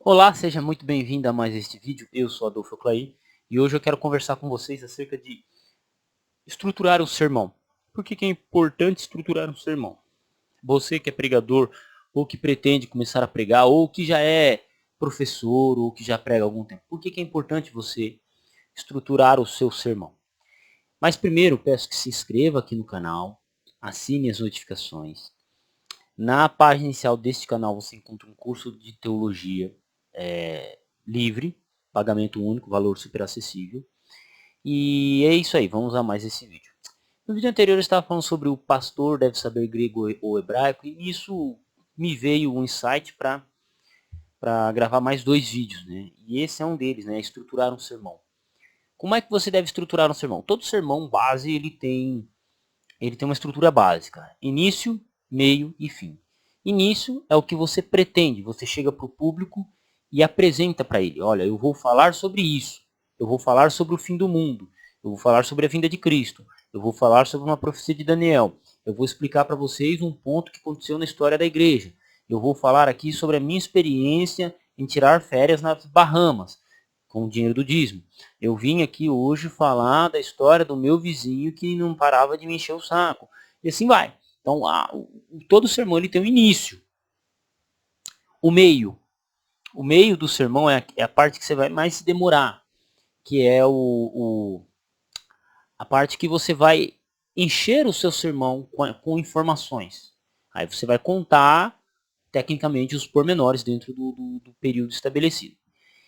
Olá, seja muito bem-vindo a mais este vídeo. Eu sou Adolfo Clay e hoje eu quero conversar com vocês acerca de estruturar um sermão. Por que é importante estruturar um sermão? Você que é pregador ou que pretende começar a pregar ou que já é professor ou que já prega há algum tempo, por que é importante você estruturar o seu sermão? Mas primeiro peço que se inscreva aqui no canal, assine as notificações. Na página inicial deste canal você encontra um curso de teologia livre, pagamento único, valor super acessível. E é isso aí, vamos a mais esse vídeo. No vídeo anterior eu estava falando sobre o pastor deve saber grego ou hebraico, e isso me veio um insight para gravar mais 2 vídeos, né? E esse é um deles, né? Estruturar um sermão. Como é que você deve estruturar um sermão? Todo sermão base ele tem uma estrutura básica: início, meio e fim. Início é o que você pretende, você chega para o público e apresenta para ele: olha, eu vou falar sobre isso, eu vou falar sobre o fim do mundo, eu vou falar sobre a vinda de Cristo, eu vou falar sobre uma profecia de Daniel, eu vou explicar para vocês um ponto que aconteceu na história da igreja, eu vou falar aqui sobre a minha experiência em tirar férias nas Bahamas, com o dinheiro do dízimo. Eu vim aqui hoje falar da história do meu vizinho que não parava de me encher o saco. E assim vai. Então, todo sermão ele tem um início. O meio. O meio do sermão é a parte que você vai mais se demorar. Que é a parte que você vai encher o seu sermão com informações. Aí você vai contar, tecnicamente, os pormenores dentro do período estabelecido.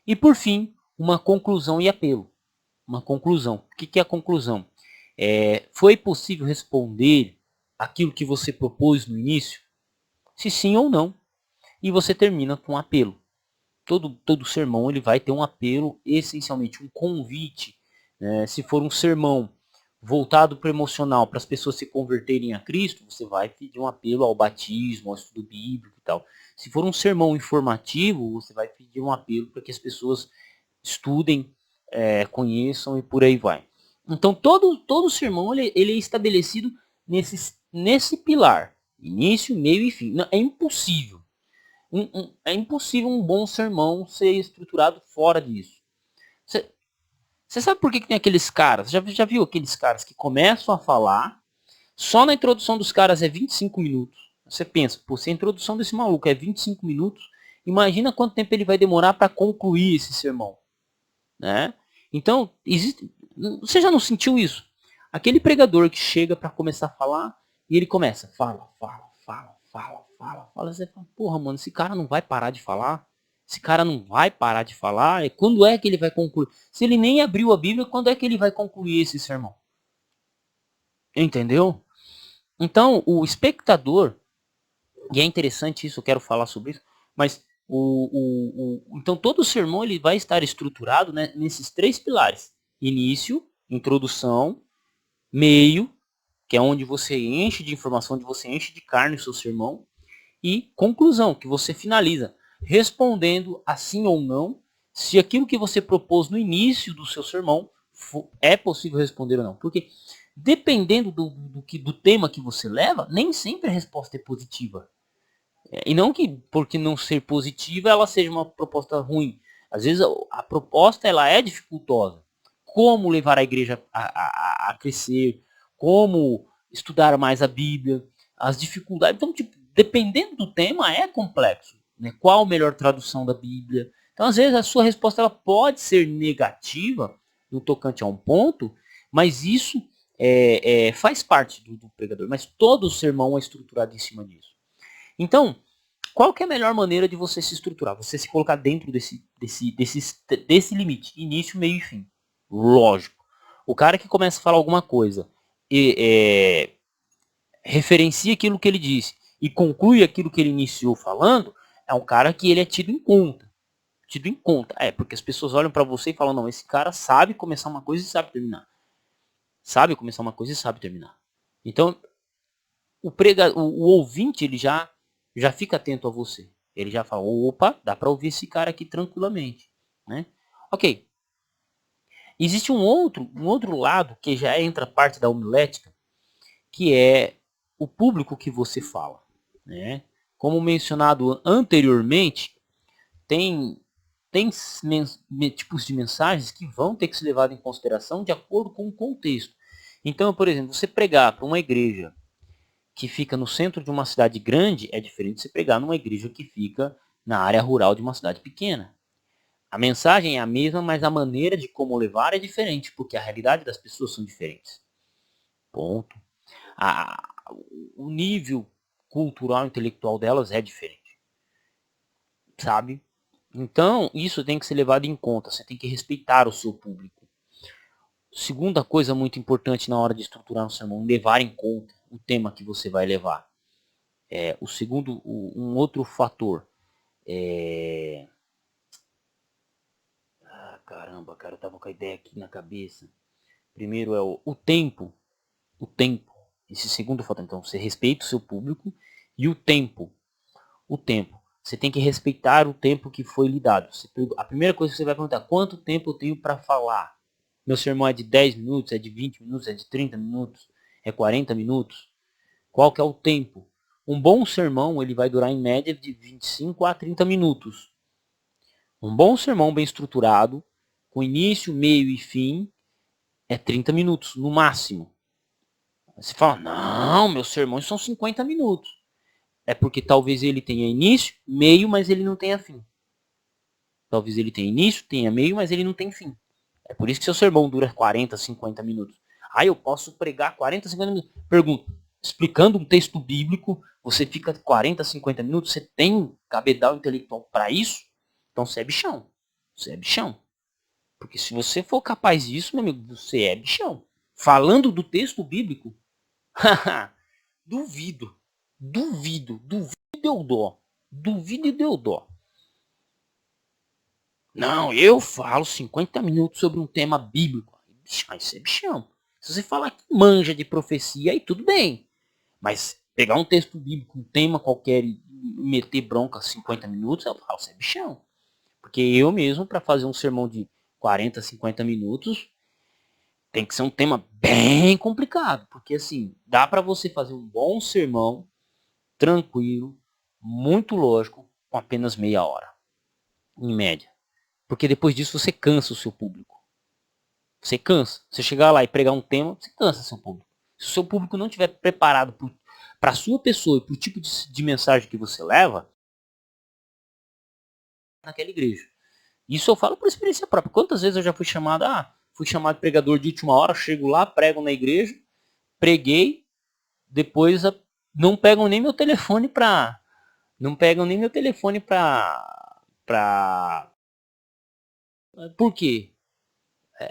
E, por fim, uma conclusão e apelo. Uma conclusão. O que é a conclusão? Foi possível responder aquilo que você propôs no início? Se sim ou não. E você termina com um apelo. Todo sermão ele vai ter um apelo, essencialmente um convite. Né? Se for um sermão voltado para o emocional, para as pessoas se converterem a Cristo, você vai pedir um apelo ao batismo, ao estudo bíblico e tal. Se for um sermão informativo, você vai pedir um apelo para que as pessoas estudem, conheçam e por aí vai. Então todo sermão ele é estabelecido nesse pilar, início, meio e fim. Não, é impossível. É impossível um bom sermão ser estruturado fora disso. Você sabe por que tem aqueles caras? Já viu aqueles caras que começam a falar, só na introdução dos caras é 25 minutos. Você pensa, pô, se a introdução desse maluco é 25 minutos, imagina quanto tempo ele vai demorar para concluir esse sermão. Né? Então, você já não sentiu isso? Aquele pregador que chega para começar a falar e ele começa, fala. Você fala, porra, mano, esse cara não vai parar de falar? Esse cara não vai parar de falar? E quando é que ele vai concluir? Se ele nem abriu a Bíblia, quando é que ele vai concluir esse sermão? Entendeu? Então, o espectador, e é interessante isso, eu quero falar sobre isso, mas então todo o sermão ele vai estar estruturado, né, nesses 3 pilares: início, introdução, meio, que é onde você enche de informação, onde você enche de carne o seu sermão, e conclusão, que você finaliza respondendo assim ou não se aquilo que você propôs no início do seu sermão é possível responder ou não. Porque dependendo do tema que você leva, nem sempre a resposta é positiva. E não que porque não ser positiva ela seja uma proposta ruim. Às vezes a proposta ela é dificultosa. Como levar a igreja a crescer, como estudar mais a Bíblia, as dificuldades. Então, tipo, dependendo do tema é complexo. Né? Qual a melhor tradução da Bíblia? Então, às vezes a sua resposta ela pode ser negativa no tocante a um ponto, mas isso faz parte do pregador. Mas todo o sermão é estruturado em cima disso. Então, qual que é a melhor maneira de você se estruturar? Você se colocar dentro desse limite, início, meio e fim. Lógico. O cara que começa a falar alguma coisa e referencia aquilo que ele disse e conclui aquilo que ele iniciou falando, é um cara que ele é tido em conta. Tido em conta. Porque as pessoas olham para você e falam, não, esse cara sabe começar uma coisa e sabe terminar. Sabe começar uma coisa e sabe terminar. Então, o ouvinte ele já fica atento a você. Ele já fala, opa, dá para ouvir esse cara aqui tranquilamente, né? Ok. Existe um outro lado que já entra parte da homilética, que é o público que você fala, né? Como mencionado anteriormente, tem tem tipos de mensagens que vão ter que ser levados em consideração de acordo com o contexto. Então, por exemplo, você pregar para uma igreja que fica no centro de uma cidade grande é diferente de você pregar numa igreja que fica na área rural de uma cidade pequena. A mensagem é a mesma, mas a maneira de como levar é diferente, porque a realidade das pessoas são diferentes. Ponto. O nível cultural, intelectual delas é diferente. Sabe? Então, isso tem que ser levado em conta. Você tem que respeitar o seu público. Segunda coisa muito importante na hora de estruturar um sermão, levar em conta o tema que você vai levar. O segundo, um outro fator. Caramba, cara, eu tava com a ideia aqui na cabeça. Primeiro é o tempo. O tempo. Esse segundo fator. Então, você respeita o seu público e o tempo. O tempo. Você tem que respeitar o tempo que foi lhe dado. A primeira coisa que você vai perguntar, quanto tempo eu tenho para falar? Meu sermão é de 10 minutos, é de 20 minutos, é de 30 minutos, é 40 minutos? Qual que é o tempo? Um bom sermão ele vai durar em média de 25 a 30 minutos. Um bom sermão bem estruturado, com início, meio e fim, é 30 minutos, no máximo. Você fala, não, meus sermões são 50 minutos. É porque talvez ele tenha início, meio, mas ele não tenha fim. Talvez ele tenha início, tenha meio, mas ele não tem fim. É por isso que seu sermão dura 40, 50 minutos. Ah, eu posso pregar 40, 50 minutos. Pergunto, explicando um texto bíblico, você fica 40, 50 minutos? Você tem cabedal intelectual para isso? Então você é bichão. Você é bichão. Porque se você for capaz disso, meu amigo, você é bichão. Falando do texto bíblico, duvido. Duvido e deu dó. Duvido e deu dó. Não, eu falo 50 minutos sobre um tema bíblico. Bicho, isso é bichão. Se você falar que manja de profecia, aí tudo bem. Mas pegar um texto bíblico, um tema qualquer e meter bronca 50 minutos, eu falo, você é bichão. Porque eu mesmo, para fazer um sermão de 40, 50 minutos, tem que ser um tema bem complicado. Porque assim, dá para você fazer um bom sermão, tranquilo, muito lógico, com apenas meia hora. Em média. Porque depois disso você cansa o seu público. Você cansa. Você chegar lá e pregar um tema, você cansa seu público. Se o seu público não estiver preparado para a sua pessoa e para o tipo de mensagem que você leva, naquela igreja. Isso eu falo por experiência própria. Quantas vezes eu já fui chamado, fui chamado pregador de última hora, chego lá, prego na igreja, preguei, depois não pegam nem meu telefone pra. Não pegam nem meu telefone pra. Por quê?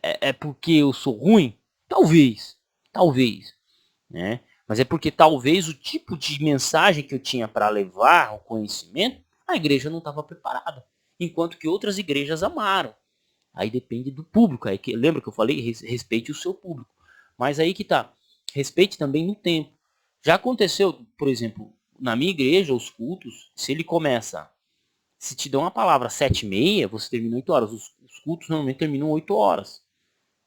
É porque eu sou ruim? Talvez. Talvez. Né? Mas é porque talvez o tipo de mensagem que eu tinha para levar, o conhecimento, a igreja não estava preparada. Enquanto que outras igrejas amaram. Aí depende do público. Aí lembra que eu falei? Respeite o seu público. Mas aí que tá. Respeite também no tempo. Já aconteceu, por exemplo, na minha igreja, os cultos, se ele começa, se te dão uma palavra 7h30, você termina 8 horas. Os cultos normalmente terminam 8 horas.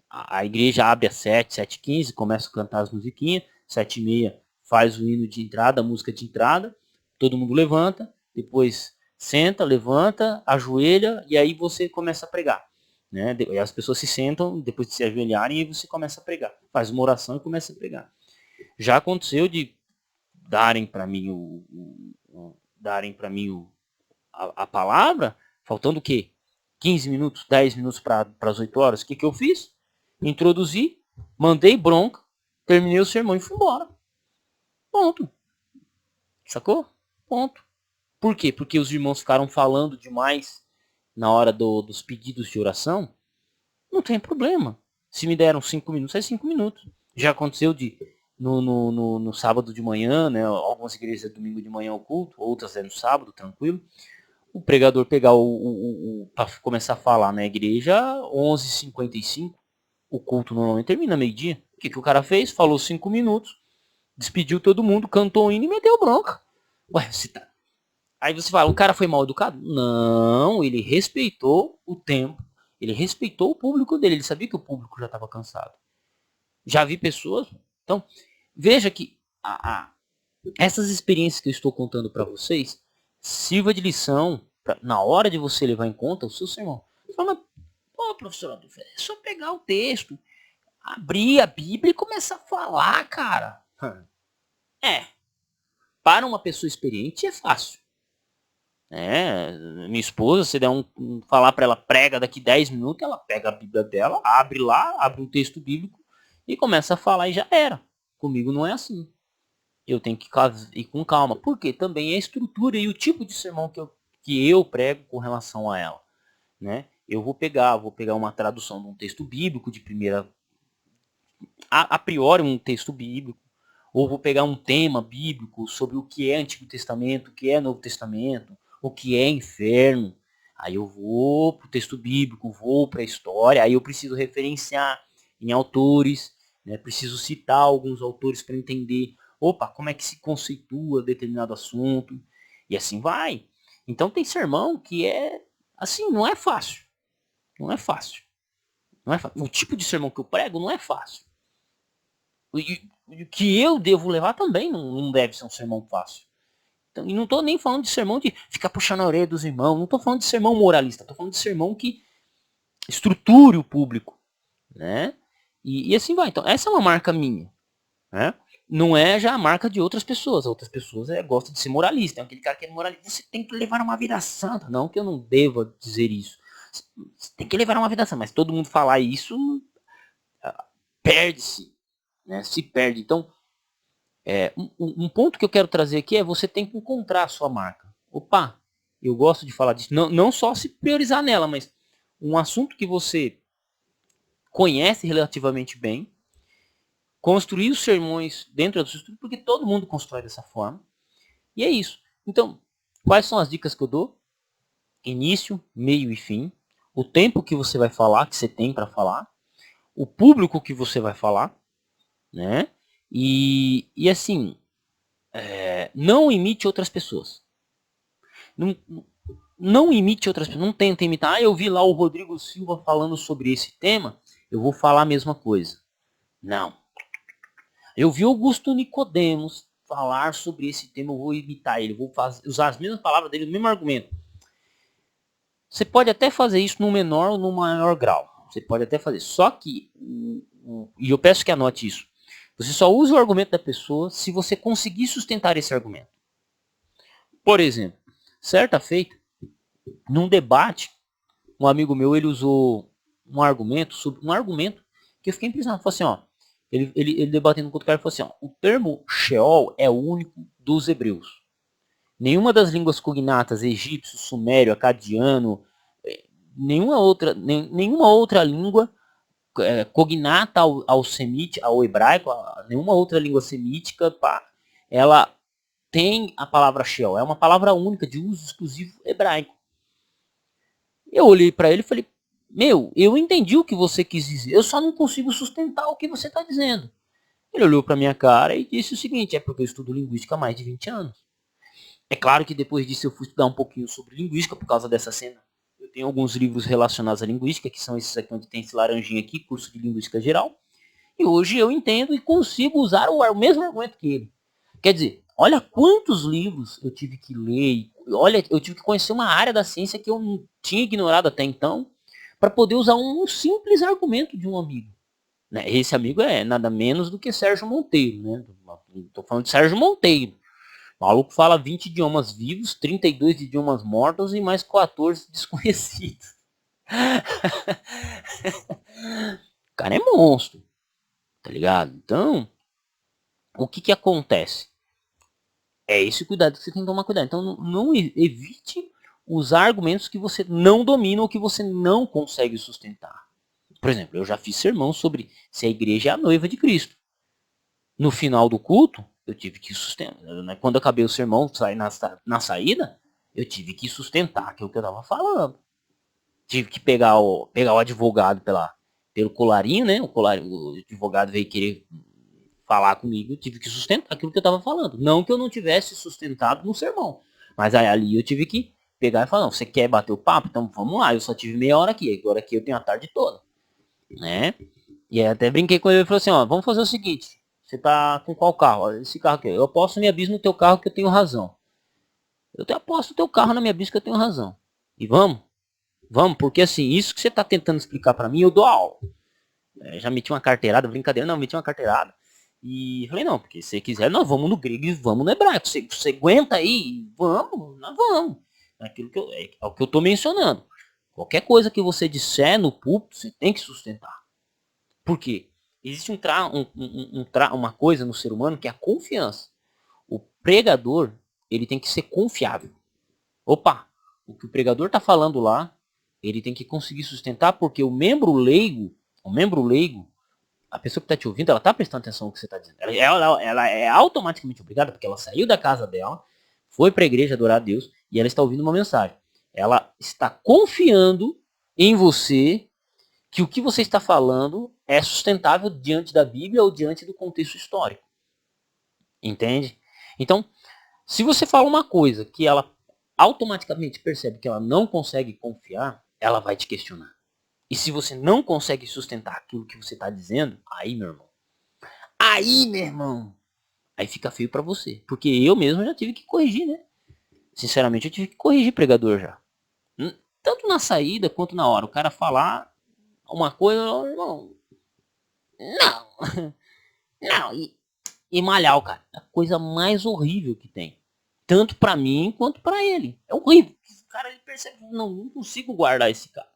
A igreja abre às 7, 7h15, começa a cantar as musiquinhas, 7h30 faz o hino de entrada, a música de entrada, todo mundo levanta, depois senta, levanta, ajoelha e aí você começa a pregar. Né? E as pessoas se sentam depois de se ajoelharem e você começa a pregar. Faz uma oração e começa a pregar. Já aconteceu de darem para mim a palavra, faltando o quê? 15 minutos, 10 minutos para as 8 horas. O que eu fiz? Introduzi, mandei bronca, terminei o sermão e fui embora. Ponto. Sacou? Ponto. Por quê? Porque os irmãos ficaram falando demais na hora dos pedidos de oração. Não tem problema. Se me deram 5 minutos, é 5 minutos. Já aconteceu de no sábado de manhã, né? Algumas igrejas é domingo de manhã o culto, outras é no sábado, tranquilo. O pregador pegar para começar a falar na igreja 11h55. O culto normalmente termina meio-dia. O que o cara fez? Falou 5 minutos, despediu todo mundo, cantou o hino e meteu bronca. Ué, você tá... Aí você fala, o cara foi mal educado? Não, ele respeitou o tempo, ele respeitou o público dele, ele sabia que o público já estava cansado. Já vi pessoas... Então, veja que essas experiências que eu estou contando para vocês sirva de lição na hora de você levar em conta o seu sermão. Você fala, pô, professor Adolfo, é só pegar o texto, abrir a Bíblia e começar a falar, cara. É, para uma pessoa experiente é fácil. Minha esposa, se der falar para ela prega daqui 10 minutos, ela pega a Bíblia dela, abre lá, abre um texto bíblico e começa a falar e já era. Comigo não é assim. Eu tenho que ir com calma. Porque também é a estrutura e o tipo de sermão que eu prego com relação a ela. Né? Eu vou pegar uma tradução de um texto bíblico de primeira, a priori um texto bíblico, ou vou pegar um tema bíblico sobre o que é Antigo Testamento, o que é Novo Testamento, o que é inferno. Aí eu vou para o texto bíblico, vou para a história, aí eu preciso referenciar em autores, né? Preciso citar alguns autores para entender, opa, como é que se conceitua determinado assunto, e assim vai. Então tem sermão que é, assim, não é fácil. Não é fácil. Não é fácil. O tipo de sermão que eu prego não é fácil. O que eu devo levar também não deve ser um sermão fácil. Então, e não estou nem falando de sermão de ficar puxando a orelha dos irmãos. Não estou falando de sermão moralista. Estou falando de sermão que estruture o público. Né? E assim vai. Então, essa é uma marca minha. Né? Não é já a marca de outras pessoas. Outras pessoas gostam de ser moralista. É aquele cara que é moralista. Você tem que levar uma vida santa. Não que eu não deva dizer isso. Você tem que levar uma vida santa. Mas todo mundo falar isso, perde-se. Né? Se perde. Então, um ponto que eu quero trazer aqui é você tem que encontrar a sua marca. Opa, eu gosto de falar disso. Não só se priorizar nela, mas um assunto que você conhece relativamente bem, construir os sermões dentro do seu estudo, porque todo mundo constrói dessa forma. E é isso. Então, quais são as dicas que eu dou? Início, meio e fim. O tempo que você vai falar, que você tem para falar. O público que você vai falar. Né? E assim, não imite outras pessoas. Não imite outras pessoas. Não tenta imitar. Eu vi lá o Rodrigo Silva falando sobre esse tema, eu vou falar a mesma coisa. Não. Eu vi Augusto Nicodemos falar sobre esse tema, eu vou imitar ele. Vou usar as mesmas palavras dele, o mesmo argumento. Você pode até fazer isso no menor ou no maior grau. Você pode até fazer. Só que, e eu peço que anote isso, você só usa o argumento da pessoa se você conseguir sustentar esse argumento. Por exemplo, certa feita, num debate, um amigo meu, ele usou um argumento que eu fiquei impressionado. Falou assim, ó, ele debatendo com o cara, falou assim, ó, o termo Sheol é o único dos hebreus. Nenhuma das línguas cognatas, egípcio, sumério, acadiano, nenhuma outra língua cognata ao hebraico, nenhuma outra língua semítica, ela tem a palavra Sheol. É uma palavra única, de uso exclusivo hebraico. Eu olhei para ele e falei, eu entendi o que você quis dizer, eu só não consigo sustentar o que você está dizendo. Ele olhou para minha cara e disse o seguinte, é porque eu estudo linguística há mais de 20 anos. É claro que depois disso eu fui estudar um pouquinho sobre linguística por causa dessa cena. Eu tenho alguns livros relacionados à linguística, que são esses aqui onde tem esse laranjinho aqui, curso de linguística geral. E hoje eu entendo e consigo usar o mesmo argumento que ele. Quer dizer, olha quantos livros eu tive que ler, olha, eu tive que conhecer uma área da ciência que eu não tinha ignorado até então, para poder usar um simples argumento de um amigo. Né? Esse amigo é nada menos do que Sérgio Monteiro. Né? Estou falando de Sérgio Monteiro. O maluco fala 20 idiomas vivos, 32 idiomas mortos e mais 14 desconhecidos. O cara é monstro, tá ligado? Então, o que acontece? É esse cuidado que você tem que tomar cuidado. Então, não evite usar argumentos que você não domina ou que você não consegue sustentar. Por exemplo, eu já fiz sermão sobre se a igreja é a noiva de Cristo. No final do culto, eu tive que sustentar. Quando acabei o sermão, na saída, eu tive que sustentar aquilo que eu estava falando. Tive que pegar o advogado pelo colarinho, né? O advogado veio querer falar comigo, eu tive que sustentar aquilo que eu estava falando. Não que eu não tivesse sustentado no sermão. Mas aí ali eu tive que pegar e falar, não, você quer bater o papo? Então vamos lá, eu só tive meia hora aqui, agora aqui eu tenho a tarde toda. Né? E aí até brinquei com ele e falou assim, ó, vamos fazer o seguinte, você tá com qual carro? Esse carro aqui. Eu posso me abismo no teu carro que eu tenho razão. eu te aposto o teu carro na minha bis que eu tenho razão. E vamos, vamos, porque assim, isso que você está tentando explicar para mim, eu dou aula. Já meti uma carteirada, brincadeira, não, meti uma carteirada. E falei, não, porque se quiser, nós vamos no grego e vamos no hebraico. Você aguenta aí? Vamos, nós vamos. É o que eu tô mencionando. Qualquer coisa que você disser no púlpito, você tem que sustentar. Por quê? Existe uma coisa no ser humano que é a confiança. O pregador, ele tem que ser confiável. Opa, o que o pregador está falando lá, ele tem que conseguir sustentar, porque o membro leigo, a pessoa que está te ouvindo, ela está prestando atenção no que você está dizendo. Ela é automaticamente obrigada, porque ela saiu da casa dela, foi para a igreja adorar a Deus, e ela está ouvindo uma mensagem. Ela está confiando em você que o que você está falando é sustentável diante da Bíblia ou diante do contexto histórico. Entende? Então, se você fala uma coisa que ela automaticamente percebe que ela não consegue confiar, ela vai te questionar. E se você não consegue sustentar aquilo que você está dizendo, aí, meu irmão, aí fica feio para você. Porque eu mesmo já tive que corrigir, né? Sinceramente, eu tive que corrigir pregador já. Tanto na saída quanto na hora. O cara falar uma coisa, irmão, não, não, e malhar o cara. É a coisa mais horrível que tem. Tanto para mim quanto para ele. É horrível. O cara ele percebe, não consigo guardar esse cara.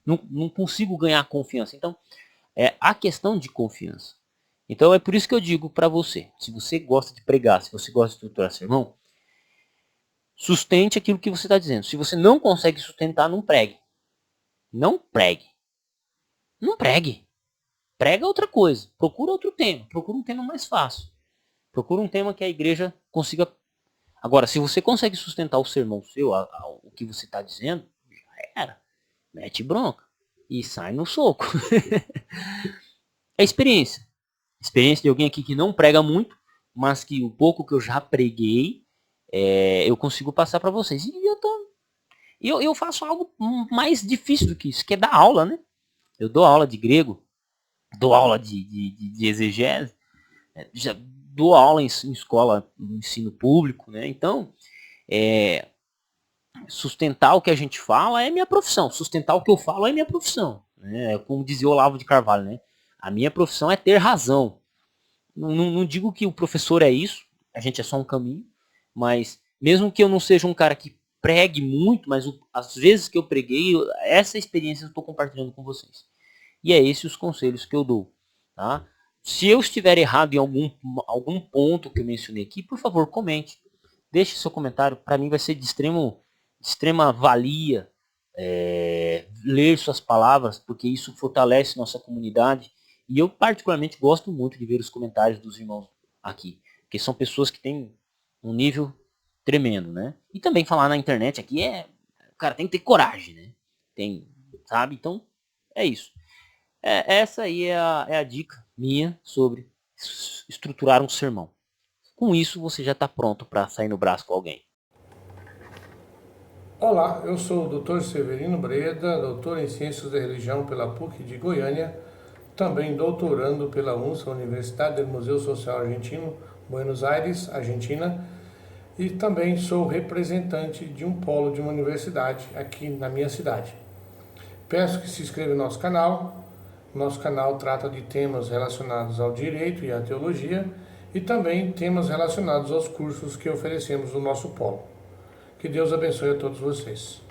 Não consigo ganhar confiança. Então, é a questão de confiança. Então é por isso que eu digo para você, se você gosta de pregar, se você gosta de estruturar sermão, sustente aquilo que você está dizendo. Se você não consegue sustentar, não pregue. Não pregue. Não pregue. Prega outra coisa. Procura outro tema. Procura um tema mais fácil. Procura um tema que a igreja consiga. Agora, se você consegue sustentar o sermão seu, o que você está dizendo, já era. Mete bronca. E sai no soco. É experiência. Experiência de alguém aqui que não prega muito, mas que o pouco que eu já preguei, eu consigo passar para vocês. E eu faço algo mais difícil do que isso, que é dar aula, né? Eu dou aula de grego, dou aula de exegese, já dou aula em escola, no ensino público, né? Então, sustentar o que a gente fala é minha profissão. Sustentar o que eu falo é minha profissão. Né? Como dizia o Olavo de Carvalho, né? A minha profissão é ter razão. Não digo que o professor é isso, a gente é só um caminho, mas mesmo que eu não seja um cara que pregue muito, mas as vezes que eu preguei, essa experiência eu estou compartilhando com vocês. E é esses os conselhos que eu dou. Tá? Se eu estiver errado em algum ponto que eu mencionei aqui, por favor, comente. Deixe seu comentário, para mim vai ser de extrema valia ler suas palavras, porque isso fortalece nossa comunidade. E eu particularmente gosto muito de ver os comentários dos irmãos aqui, porque são pessoas que têm um nível tremendo, né? E também falar na internet aqui o cara tem que ter coragem, né? Sabe? Então, é isso. Essa aí é a dica minha sobre estruturar um sermão. Com isso, você já está pronto para sair no braço com alguém. Olá, eu sou o Dr. Severino Breda, doutor em Ciências da Religião pela PUC de Goiânia, também doutorando pela UNSA, Universidade do Museu Social Argentino, Buenos Aires, Argentina, e também sou representante de um polo de uma universidade aqui na minha cidade. Peço que se inscreva no nosso canal. Nosso canal trata de temas relacionados ao direito e à teologia e também temas relacionados aos cursos que oferecemos no nosso polo. Que Deus abençoe a todos vocês.